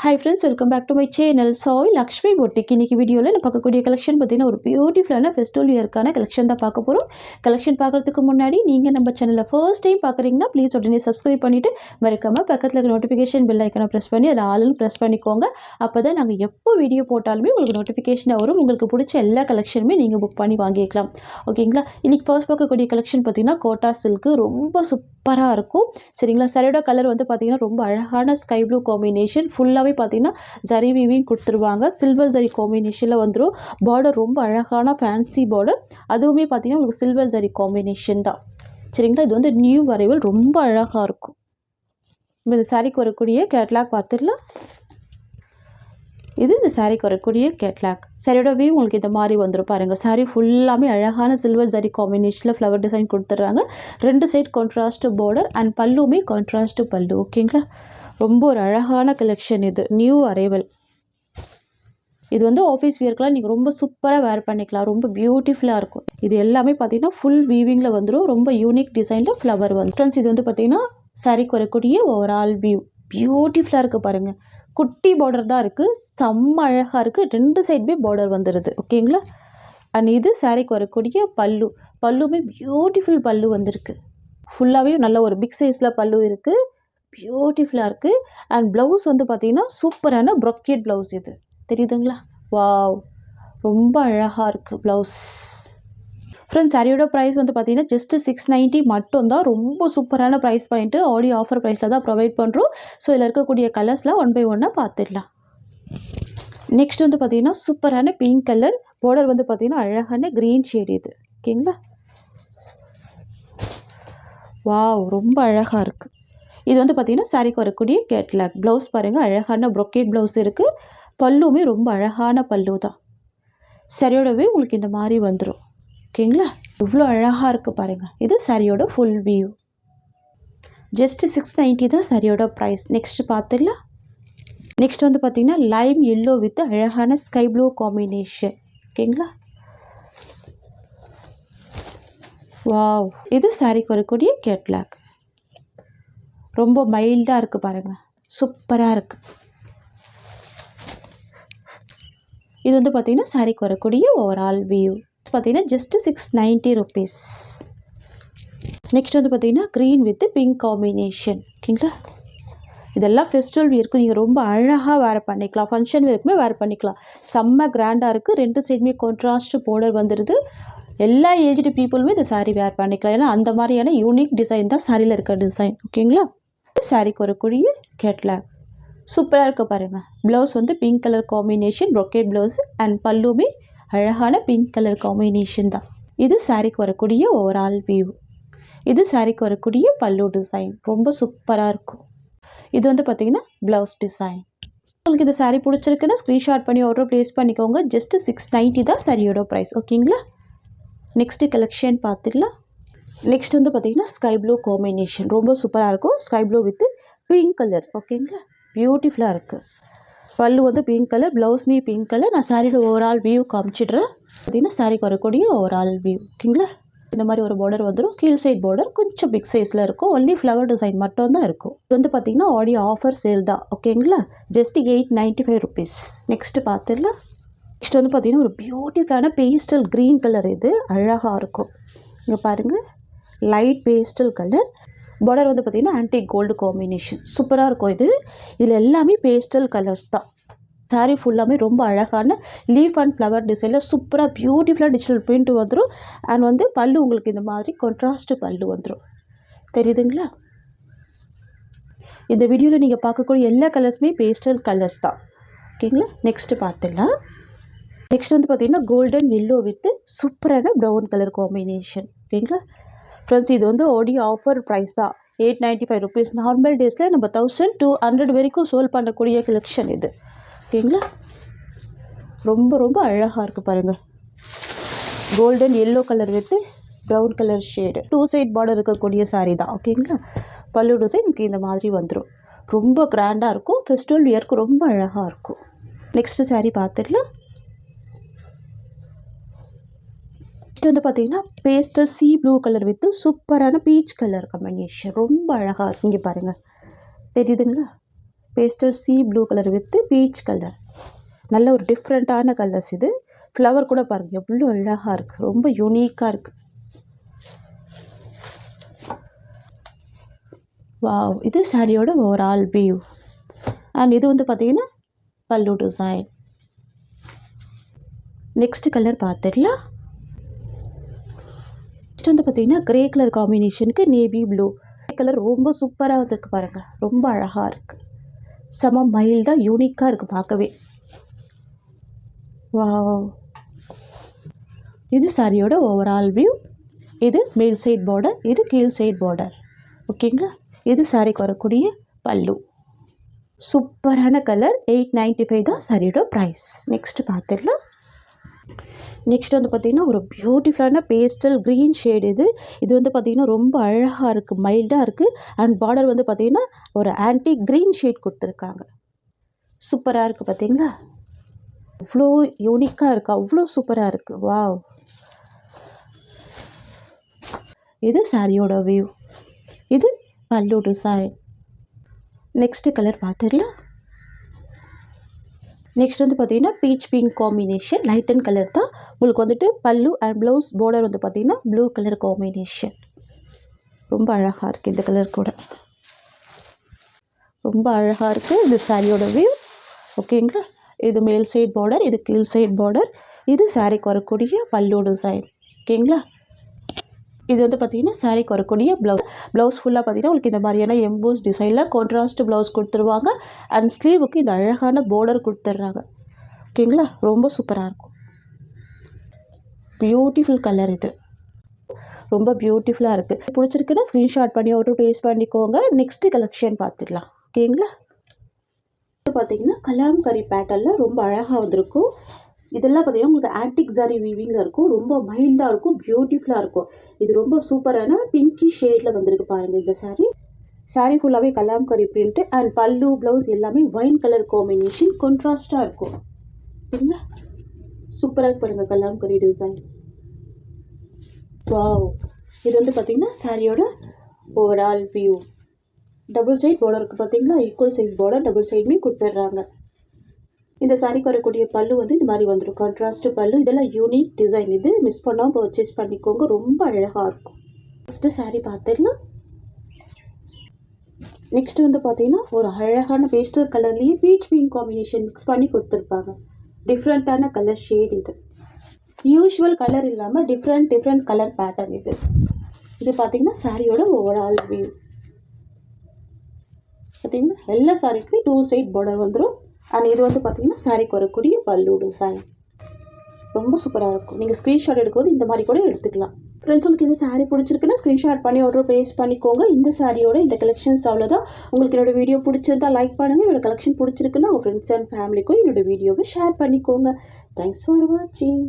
Hi friends, welcome back to my channel Sai Lakshmi boutique. இன்றைக்கி வீடியோவில் நான் பார்க்கக்கூடிய கலெக்ஷன் பார்த்திங்கன்னா ஒரு பியூட்டிஃபுல்லான ஃபெஸ்டிவல் இயர்க்கான கலெக்ஷன் தான் பார்க்க போகிறோம். கலெக்ஷன் பார்க்குறதுக்கு முன்னாடி நீங்கள் நம்ம சேனலில் ஃபர்ஸ்ட் டைம் பார்க்குறீங்கன்னா ப்ளீஸ் உடனே சப்ஸ்கிரைப் பண்ணிவிட்டு மறக்காமல் பக்கத்தில் இருக்க நோட்டிஃபிகேஷன் பெல் ஐக்கனை ப்ரெஸ் பண்ணி அதை ஆளுன்னு ப்ரெஸ் பண்ணிக்கோங்க. அப்போ தான் நாங்கள் எப்போ வீடியோ போட்டாலுமே உங்களுக்கு நோட்டிஃபிகேஷனாக வரும். உங்களுக்கு பிடிச்ச எல்லா கலெக்ஷனுமே நீங்கள் புக் பண்ணி வாங்கிக்கலாம். ஓகேங்களா? இன்றைக்கி ஃபர்ஸ்ட் பார்க்கக்கூடிய கலெக்ஷன் பார்த்திங்கன்னா கோட்டா சில்க்கு ரொம்ப சூப்பராக இருக்கும். சரிங்களா? சரியோட கலர் வந்து பார்த்திங்கன்னா ரொம்ப அழகான ஸ்கை ப்ளூ காம்பினேஷன். ஃபுல்லாகவே பார்த்திங்கன்னா ஜரி வீவிங் கொடுத்துருவாங்க. சில்வர் ஜரி காம்பினேஷனில் வந்துடும். பார்டர் ரொம்ப அழகான ஃபேன்சி பார்டர். அதுவுமே பார்த்திங்கன்னா உங்களுக்கு சில்வர் ஜரி காம்பினேஷன் தான். சரிங்களா? இது வந்து நியூ வரைவல் ரொம்ப அழகாக இருக்கும். இந்த சாரிக்கு வரக்கூடிய கேட்லாக் பார்த்துடலாம். இது இந்த சாரிக்கு வரக்கூடிய கேட்லாக். சாரியோட வியூ உங்களுக்கு இந்த மாதிரி வந்துடும் பாருங்கள். சாரி ஃபுல்லாமே அழகான சில்வர் ஜரி காம்பினேஷனில் ஃப்ளவர் டிசைன் கொடுத்துட்றாங்க. 2 சைட் கான்ட்ராஸ்ட் பார்டர் அண்ட் பல்லுமே கான்ட்ராஸ்ட் பல்லு. ஓகேங்களா? ரொம்ப ஒரு அழகான கலெக்ஷன். இது நியூ அரைவல். இது வந்து ஆஃபீஸ் வியர்க்கெலாம் நீங்கள் ரொம்ப சூப்பராக வேர் பண்ணிக்கலாம். ரொம்ப பியூட்டிஃபுல்லாக இருக்கும். இது எல்லாமே பார்த்தீங்கன்னா ஃபுல் வீவிங்கில் வந்துடும். ரொம்ப யூனிக் டிசைனில் ஃப்ளவர் வந்து ஃப்ரெண்ட்ஸ். இது வந்து பார்த்தீங்கன்னா சாரிக்கு வரக்கூடிய ஓவரால் வியூ பியூட்டிஃபுல்லாக இருக்குது பாருங்கள். குட்டி பார்டர் தான் இருக்குது. செம்ம அழகாக இருக்குது. 2 சைடுமே பார்டர் வந்துடுது. ஓகேங்களா? அண்ட் இது சாரிக்கு வரக்கூடிய பல்லு. பல்லுமே பியூட்டிஃபுல் பல்லு வந்திருக்கு. ஃபுல்லாகவே நல்ல ஒரு பிக் சைஸில் பல்லு இருக்குது. பியூட்டிஃபுல்லாக இருக்குது. அண்ட் ப்ளவுஸ் வந்து பார்த்திங்கன்னா சூப்பரான ப்ரொக்கேட் ப்ளவுஸ். இது தெரியுதுங்களா? வாவ், ரொம்ப அழகாக இருக்குது ப்ளவுஸ். ஃப்ரெண்ட்ஸ், சாரியோட ப்ரைஸ் வந்து பார்த்திங்கன்னா ஜஸ்ட்டு 690 மட்டும்தான். ரொம்ப சூப்பரான ப்ரைஸ் பாயிண்ட்டு. ஆடியோ ஆஃபர் ப்ரைஸில் தான் ப்ரொவைட் பண்ணுறோம். ஸோ இதில் இருக்கக்கூடிய கலர்ஸ்லாம் 1 by 1 பார்த்துடலாம். நெக்ஸ்ட் வந்து பார்த்திங்கன்னா சூப்பரான பிங்க் கலர். பார்டர் வந்து பார்த்திங்கன்னா அழகான க்ரீன் ஷேட். இது ஓகேங்களா? வாவ், ரொம்ப அழகாக இருக்குது. இது வந்து பார்த்திங்கன்னா சாரிக்கு வரக்கூடிய கேட்லாக். ப்ளவுஸ் பாருங்கள், அழகான ப்ரொக்கேட் ப்ளவுஸ் இருக்குது. பல்லுமே ரொம்ப அழகான பல்லு தான். சாரியோடவே உங்களுக்கு இந்த மாதிரி வந்துடும். ஓகேங்களா? இவ்வளோ அழகாக இருக்குது பாருங்கள். இது சாரியோட ஃபுல் வியூ. ஜஸ்ட்டு 690 தான் சாரியோட ப்ரைஸ். நெக்ஸ்ட் பார்த்துடலாம். நெக்ஸ்ட் வந்து பார்த்திங்கன்னா லைம் எல்லோ வித் அழகான ஸ்கை ப்ளூ காம்பினேஷன். ஓகேங்களா? வாவ், இது சாரிக்கு வரக்கூடிய கேட்லாக். ரொம்ப மைல்டாக இருக்குது பாருங்கள். சூப்பராக இருக்குது. இது வந்து பார்த்திங்கன்னா சாரிக்கு வரக்கூடிய ஓவரால் வியூ. பார்த்திங்கன்னா ஜஸ்ட்டு 690 rupees. நெக்ஸ்ட் வந்து பார்த்திங்கன்னா க்ரீன் வித் பிங்க் காம்பினேஷன். ஓகேங்களா? இதெல்லாம் ஃபெஸ்டிவல் வியருக்கு நீங்கள் ரொம்ப அழகாக வேர் பண்ணிக்கலாம். ஃபங்க்ஷன் வியருக்குமே வேர் பண்ணிக்கலாம். செம்ம கிராண்டாக இருக்குது. 2 சைடுமே கான்ட்ராஸ்ட் பார்டர் வந்துடுது. எல்லா ஏஜ்டு பீப்புளுமே இந்த சாரீ வேர் பண்ணிக்கலாம். ஏன்னா அந்த மாதிரியான யூனிக் டிசைன் தான் சாரியில் இருக்க டிசைன். ஓகேங்களா? சாரிக்கு வரக்கூடிய கேட்லாக் சூப்பராக இருக்க பாருங்கள். ப்ளவுஸ் வந்து pink colour combination brocade blouse and பல்லுமே அழகான பிங்க் கலர் காம்பினேஷன் தான். இது சாரிக்கு வரக்கூடிய ஓவரால் வியூ. இது சாரிக்கு வரக்கூடிய பல்லு டிசைன். ரொம்ப சூப்பராக இருக்கும். இது வந்து பார்த்திங்கன்னா ப்ளவுஸ் டிசைன். உங்களுக்கு இந்த சாரீ பிடிச்சிருக்குன்னா ஸ்க்ரீன்ஷாட் பண்ணி ஆர்டர் ப்ளேஸ் பண்ணிக்கோங்க. ஜஸ்ட்டு 690 தான் சாரியோட ப்ரைஸ். ஓகேங்களா? நெக்ஸ்ட்டு கலெக்ஷன் பார்த்துக்கலாம். நெக்ஸ்ட் வந்து பார்த்திங்கன்னா ஸ்கை ப்ளூ காம்பினேஷன். ரொம்ப சூப்பராக இருக்கும். Sky blue with pink colour. ஓகேங்களா? பியூட்டிஃபுல்லாக இருக்குது. பல்லு வந்து பிங்க் கலர், ப்ளவுஸ்மே பிங்க் கலர். நான் சாரியோட ஓவரால் வியூ காமிச்சிடுறேன். பார்த்திங்கன்னா சாரிக்கு வரக்கூடிய ஓவரால் வியூ. ஓகேங்களா? இந்த மாதிரி ஒரு பார்டர் வந்துடும். கீழ் சைட் பார்டர் கொஞ்சம் பிக் சைஸில் இருக்கும். ஒன்லி ஃப்ளவர் டிசைன் மட்டும் தான் இருக்கும். இது வந்து பார்த்திங்கன்னா ஆடியோ ஆஃபர் சேல் தான். ஓகேங்களா? Just 895 rupees. நெக்ஸ்ட்டு பார்த்துடலாம். நெக்ஸ்ட் வந்து பார்த்திங்கன்னா ஒரு பியூட்டிஃபுல்லான பேஸ்டல் க்ரீன் கலர். இது அழகாக இருக்கும். இங்கே பாருங்கள், லைட் பேஸ்டல் கலர். பார்டர் வந்து பார்த்திங்கன்னா ஆன்டிக் கோல்டு காம்பினேஷன். சூப்பராக இருக்கும். இதில் எல்லாமே பேஸ்டல் கலர்ஸ் தான். சாரீ ஃபுல்லாமே ரொம்ப அழகான லீஃப் அண்ட் ஃப்ளவர் டிசைனில் சூப்பராக பியூட்டிஃபுல்லாக டிஜிட்டல் பிரிண்ட் வந்துடும். அண்ட் வந்து பல்லு உங்களுக்கு இந்த மாதிரி கான்ட்ராஸ்ட் பல்லு வந்துடும். தெரியுதுங்களா? இந்த வீடியோவில் நீங்கள் பார்க்கக்கூடிய எல்லா கலர்ஸுமே பேஸ்டல் கலர்ஸ் தான். ஓகேங்களா? நெக்ஸ்ட்டு பார்த்துடலாம். நெக்ஸ்ட் வந்து பார்த்திங்கன்னா கோல்டன் எல்லோ வித் சூப்பரான ப்ரௌன் கலர் காம்பினேஷன். ஓகேங்களா? ஃப்ரெண்ட்ஸ், இது வந்து ஆடியோ ஆஃபர் ப்ரைஸ் தான். 895 rupees. நார்மல் டேஸில் நம்ம 1200 வரைக்கும் சோல் பண்ணக்கூடிய கலெக்ஷன் இது. ஓகேங்களா? ரொம்ப ரொம்ப அழகாக இருக்குது பாருங்கள். Golden yellow colour with brown colour shade. 2 side border இருக்கக்கூடிய சாரீ தான். ஓகேங்களா? பல்லு டிசைன் எனக்கு இந்த மாதிரி வந்துடும். ரொம்ப கிராண்டாக இருக்கும். ஃபெஸ்டிவல் வியருக்கு ரொம்ப அழகாக இருக்கும். நெக்ஸ்ட்டு சாரீ பார்த்துடலாம். நெக்ஸ்ட் வந்து பார்த்திங்கன்னா pastel sea blue colour with சூப்பரான பீச் கலர் காம்பினேஷன். ரொம்ப அழகாக இருக்குது. இங்கே பாருங்கள், தெரியுதுங்களா? Pastel sea blue colour with peach colour. நல்ல ஒரு டிஃப்ரெண்ட்டான கலர்ஸ் இது. ஃப்ளவர் கூட பாருங்கள் எவ்வளோ அழகாக இருக்குது, ரொம்ப யூனிக்காக இருக்குது. வாவ், இது சாரியோட ஓவரால் வியூ. அண்ட் இது வந்து பார்த்திங்கன்னா பல்லு டிசைன். நெக்ஸ்ட் கலர் பார்த்துடலாம். நெக்ஸ்ட் வந்து பார்த்திங்கன்னா க்ரே கலர் காம்பினேஷனுக்கு நேவி ப்ளூ கலர் ரொம்ப சூப்பராக வந்துருக்கு பாருங்கள், ரொம்ப அழகாக இருக்குது. செம மைல்டாக யூனிக்காக இருக்குது பார்க்கவே. வாவ், இது சாரியோட ஓவரால் வியூ. இது மேல் சைட் பார்டர், இது கீழ் சைட் பார்டர். ஓகேங்களா, இது சாரிக்கு வரக்கூடிய பல்லு. சூப்பரான கலர். 895 தான் சாரியோட ப்ரைஸ். நெக்ஸ்ட் பார்த்துடலாம். நெக்ஸ்ட் வந்து பார்த்திங்கன்னா ஒரு பியூட்டிஃபுல்லான பேஸ்டல் க்ரீன் ஷேடு. இது வந்து பார்த்திங்கன்னா ரொம்ப அழகாக இருக்குது, மைல்டாக இருக்குது. அண்ட் பார்டர் வந்து பார்த்திங்கன்னா ஒரு ஆன்டிக் க்ரீன் ஷேட் கொடுத்துருக்காங்க. சூப்பராக இருக்குது பார்த்திங்களா, அவ்வளோ யூனிக்காக இருக்குது, அவ்வளோ சூப்பராக இருக்குது. வாவ், இது சாரியோட வியூ. இது பல்லு டிசைன். நெக்ஸ்ட் கலர் பார்த்துடலாம். நெக்ஸ்ட் வந்து பார்த்திங்கன்னா beach pink combination, light and colour தான். உங்களுக்கு வந்துட்டு பல்லு அண்ட் ப்ளவுஸ் பார்டர் வந்து பார்த்திங்கன்னா ப்ளூ கலர் காம்பினேஷன். ரொம்ப அழகாக இருக்குது, இந்த கலர் கூட ரொம்ப அழகாக இருக்குது. இது சாரியோட வியூ. ஓகேங்களா, இது மேல் சைட் பார்டர், இது கீழ் சைட் பார்டர். இது சாரிக்கு வரக்கூடிய பல்லு டிசைன். ஓகேங்களா, இது வந்து பார்த்திங்கன்னா சாரிக்கு வரக்கூடிய ப்ளவுஸ் ஃபுல்லாக பார்த்திங்கன்னா உங்களுக்கு இந்த மாதிரியான எம்போஸ் டிசைனில் கான்ட்ராஸ்ட் ப்ளவுஸ் கொடுத்துருவாங்க. அண்ட் ஸ்லீவுக்கு இந்த அழகான பார்டர் கொடுத்துட்றாங்க. ஓகேங்களா, ரொம்ப சூப்பராக இருக்கும். பியூட்டிஃபுல் கலர், இது ரொம்ப பியூட்டிஃபுல்லாக இருக்குது. பிடிச்சிருக்குன்னா ஸ்க்ரீன்ஷாட் பண்ணி ஆர்டர் ப்ளேஸ் பண்ணிக்கோங்க. நெக்ஸ்ட்டு கலெக்ஷன் பார்த்துடலாம். ஓகேங்களா, பார்த்திங்கன்னா கலாம்கரி பேட்டர்னில் ரொம்ப அழகாக வந்திருக்கும். இதெல்லாம் பார்த்திங்கன்னா உங்களுக்கு ஆன்டிக் சாரி வீவிங்கில் இருக்கும், ரொம்ப மைல்டாக இருக்கும், பியூட்டிஃபுல்லாக இருக்கும். இது ரொம்ப சூப்பரான பிங்கி ஷேடில் வந்திருக்கு பாருங்கள். இந்த சாரீ ஃபுல்லாகவே கலாம்கரி பிரிண்ட்டு அண்ட் பல்லு ப்ளவுஸ் எல்லாமே வைன் கலர் காம்பினேஷன் கான்ட்ராஸ்டாக இருக்கும். சரிங்களா, சூப்பராக பாருங்கள் கலாம்கரி டிசைன். வாவ், இது வந்து பார்த்திங்கன்னா சாரியோட ஓவரால் வியூ. டபுள் சைட் பார்டருக்கு பார்த்திங்கன்னா ஈக்குவல் சைஸ் பார்டர் டபுள் சைடுமே கொடுத்துட்றாங்க. இந்த சாரிக்கு வரக்கூடிய பல்லு வந்து இந்த மாதிரி வந்துடும், கான்ட்ராஸ்ட் பல்லு. இதெல்லாம் யூனிக் டிசைன். இது மிஸ் பண்ணாமல் பர்ச்சேஸ் பண்ணிக்கோங்க, ரொம்ப அழகாக இருக்கும். நெக்ஸ்ட்டு சாரீ பார்த்துடலாம். நெக்ஸ்ட் வந்து பார்த்திங்கன்னா ஒரு அழகான பேஸ்டல் கலர்லேயே பீச் பிங்க் காம்பினேஷன் மிக்ஸ் பண்ணி கொடுத்துருப்பாங்க. டிஃப்ரெண்ட்டான கலர் ஷேட். இது யூஷுவல் கலர் இல்லாமல் டிஃப்ரெண்ட் கலர் பேட்டர்ன். இது பார்த்திங்கன்னா சாரியோட ஓவரால் வியூ. பார்த்திங்கன்னா எல்லா சாரிக்குமே 2 சைட் பார்டர் வந்துடும். அண்ட் இது வந்து பார்த்திங்கன்னா சாரிக்கு வரக்கூடிய பல்லு டிசைன். ரொம்ப சூப்பராக இருக்கும். நீங்கள் ஸ்க்ரீன்ஷாட் எடுக்கும்போது இந்த மாதிரி கூட எடுத்துக்கலாம். ஃப்ரெண்ட்ஸ், உங்களுக்கு இந்த சாரீ பிடிச்சிருக்குன்னா ஸ்க்ரீன்ஷாட் பண்ணி ஆர்டர் ப்ளேஸ் பண்ணிக்கோங்க. இந்த சாரியோட இந்த கலெக்ஷன்ஸ் அவ்வளோதான். உங்களுக்கு என்னோடய வீடியோ பிடிச்சிருந்தா லைக் பண்ணுங்கள். என்னோடய கலெக்ஷன் பிடிச்சிருக்குன்னா உங்கள் ஃப்ரெண்ட்ஸ் அண்ட் ஃபேமிலிக்கும் என்னோடய வீடியோவை ஷேர் பண்ணிக்கோங்க. தேங்க்ஸ் ஃபார் வாட்சிங்.